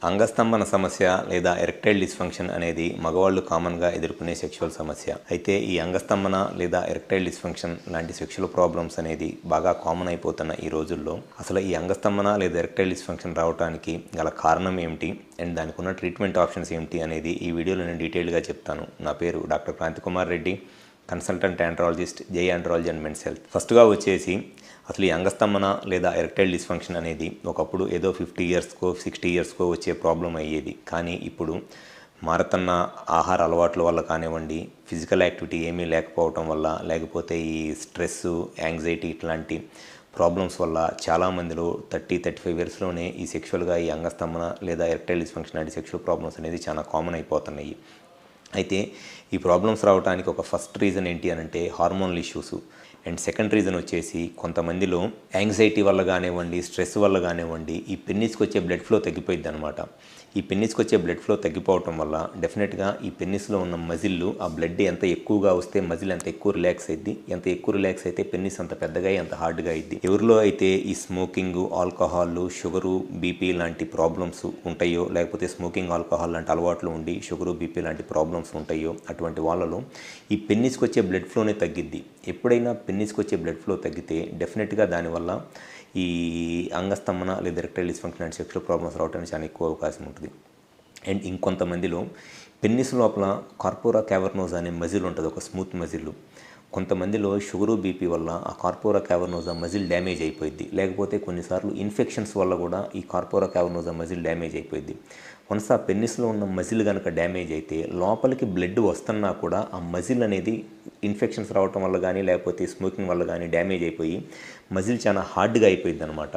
అంగస్తంభన సమస్య లేదా erectile dysfunction అనేది మగవాళ్ళు కామన్గా ఎదుర్కొనే సెక్షువల్ సమస్య. అయితే ఈ అంగస్తంభన లేదా ఎరెక్టైల్ డిస్ఫంక్షన్ లాంటి సెక్షువల్ ప్రాబ్లమ్స్ అనేది బాగా కామన్ అయిపోతున్న ఈ రోజుల్లో అసలు ఈ అంగస్తంభన లేదా ఎరెక్టైల్ డిస్ఫంక్షన్ రావడానికి గల కారణం ఏమిటి అండ్ దానికి ఉన్న ట్రీట్మెంట్ ఆప్షన్స్ ఏమిటి అనేది ఈ వీడియోలో నేను డీటెయిల్గా చెప్తాను. నా పేరు doctor Kranthi Kumar Reddy, consultant andrologist, జై ఆండ్రాలజీ అండ్ మెన్స్ హెల్త్. ఫస్ట్గా వచ్చేసి అసలు ఈ అంగస్తంభన లేదా ఎరెక్టైల్ డిస్ఫంక్షన్ అనేది ఒకప్పుడు ఏదో 50 ఇయర్స్కో 60 ఇయర్స్కో వచ్చే ప్రాబ్లం అయ్యేది. కానీ ఇప్పుడు మారుతున్న ఆహార అలవాట్ల వల్ల కానివ్వండి, ఫిజికల్ యాక్టివిటీ ఏమీ లేకపోవటం వల్ల, లేకపోతే ఈ స్ట్రెస్, యాంగ్జైటీ ఇట్లాంటి ప్రాబ్లమ్స్ వల్ల చాలామందిలో 30-35 ఇయర్స్లోనే ఈ సెక్షువల్గా ఈ అంగస్తంభన లేదా ఎరెక్టైల్ డిస్ఫంక్షన్ లాంటి సెక్షువల్ ప్రాబ్లమ్స్ అనేది చాలా కామన్ అయిపోతున్నాయి. అయితే ఈ ప్రాబ్లమ్స్ రావడానికి ఒక ఫస్ట్ రీజన్ ఏంటి అని అంటే hormonal issues. And second reason వచ్చేసి కొంతమందిలో యాంగ్జైటీ వల్ల కానివ్వండి, స్ట్రెస్ వల్ల కానివ్వండి ఈ పెన్నిస్కి వచ్చే బ్లడ్ ఫ్లో తగ్గిపోయింది అనమాట. ఈ పెన్నిస్కి వచ్చే బ్లడ్ ఫ్లో తగ్గిపోవటం వల్ల డెఫినెట్గా ఈ పెన్నిస్లో ఉన్న మజిల్లు ఆ బ్లడ్ ఎంత ఎక్కువగా వస్తే మజిల్ అంత ఎక్కువ రిలాక్స్ అయ్యిద్ది. ఎంత ఎక్కువ రిలాక్స్ అయితే పెన్నిస్ అంత పెద్దగా అంత హార్డ్గా అయ్యిద్ది. ఎవరిలో అయితే ఈ స్మోకింగ్, ఆల్కహాల్, షుగరు, బీపీ లాంటి ప్రాబ్లమ్స్ ఉంటాయో, లేకపోతే స్మోకింగ్, ఆల్కహాల్ లాంటి అలవాట్లు ఉండి షుగరు, బీపీ లాంటి ప్రాబ్లమ్స్ ఉంటాయో అటువంటి వాళ్ళలో ఈ పెన్నిస్కి వచ్చే బ్లడ్ ఫ్లోనే తగ్గిద్ది. ఎప్పుడైనా పెన్నిస్కి వచ్చే బ్లడ్ ఫ్లో తగ్గితే డెఫినెట్గా దానివల్ల ఈ అంగస్తంభన లేదా erectile dysfunction and sexual problems రావడానికి చాలా ఎక్కువ అవకాశం ఉంటుంది. అండ్ ఇంకొంతమందిలో పెన్నిస్ లోపల కార్పోరా క్యావర్నోసా అనే మజిల్ ఉంటుంది, ఒక స్మూత్ మజిల్. కొంతమందిలో షుగరు, బీపీ వల్ల ఆ కార్పోరా క్యావర్నోసా మజిల్ డ్యామేజ్ అయిపోయింది. లేకపోతే కొన్నిసార్లు ఇన్ఫెక్షన్స్ వల్ల కూడా ఈ కార్పోరా క్యావర్నోసా మజిల్ డ్యామేజ్ అయిపోయింది. వన్స్ ఆ పెన్నిస్లో ఉన్న మజిల్ కనుక డ్యామేజ్ అయితే లోపలికి బ్లడ్ వస్తున్నా కూడా ఆ మజిల్ అనేది ఇన్ఫెక్షన్స్ రావటం వల్ల కానీ, లేకపోతే స్మోకింగ్ వల్ల కానీ డ్యామేజ్ అయిపోయి మజిల్ చాలా హార్డ్గా అయిపోయింది అనమాట.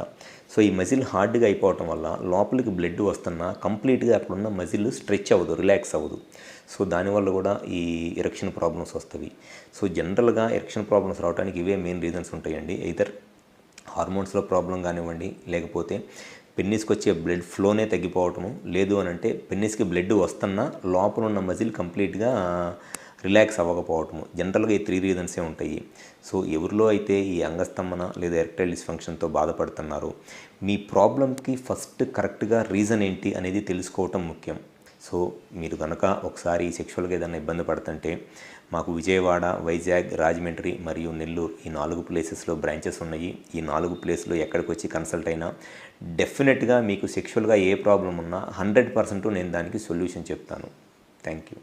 సో ఈ మజిల్ హార్డ్గా అయిపోవటం వల్ల లోపలికి బ్లడ్ వస్తున్నా కంప్లీట్గా అక్కడున్న మజిల్ స్ట్రెచ్ అవ్వదు, రిలాక్స్ అవ్వదు. సో దానివల్ల కూడా ఈ ఎరెక్షన్ ప్రాబ్లమ్స్ వస్తాయి. సో జనరల్గా ఎరెక్షన్ ప్రాబ్లమ్స్ రావడానికి ఇవే మెయిన్ రీజన్స్ ఉంటాయండి. ఎయిదర్ హార్మోన్స్లో ప్రాబ్లం కానివ్వండి, లేకపోతే పెన్నిస్కి వచ్చే బ్లడ్ ఫ్లోనే తగ్గిపోవటము, లేదు అని అంటే పెన్నిస్కి బ్లడ్ వస్తున్నా లోపల ఉన్న మజిల్ కంప్లీట్గా రిలాక్స్ అవ్వకపోవటము. జనరల్గా ఈ 3 రీజన్సే ఉంటాయి. సో ఎవరిలో అయితే ఈ అంగస్తంభన లేదా ఎరెక్టైల్ డిస్ఫంక్షన్తో బాధపడుతున్నారో మీ ప్రాబ్లంకి ఫస్ట్ కరెక్ట్గా రీజన్ ఏంటి అనేది తెలుసుకోవటం ముఖ్యం. సో మీరు కనుక ఒకసారి సెక్షువల్గా ఏదైనా ఇబ్బంది పడుతుంటే మాకు విజయవాడ, వైజాగ్, రాజమండ్రి మరియు నెల్లూరు ఈ 4 ప్లేసెస్లో బ్రాంచెస్ ఉన్నాయి. ఈ 4 ప్లేస్లో ఎక్కడికి వచ్చి కన్సల్ట్ అయినా డెఫినెట్గా మీకు సెక్షువల్గా ఏ ప్రాబ్లం ఉన్నా 100% నేను దానికి సొల్యూషన్ చెప్తాను. Thank you.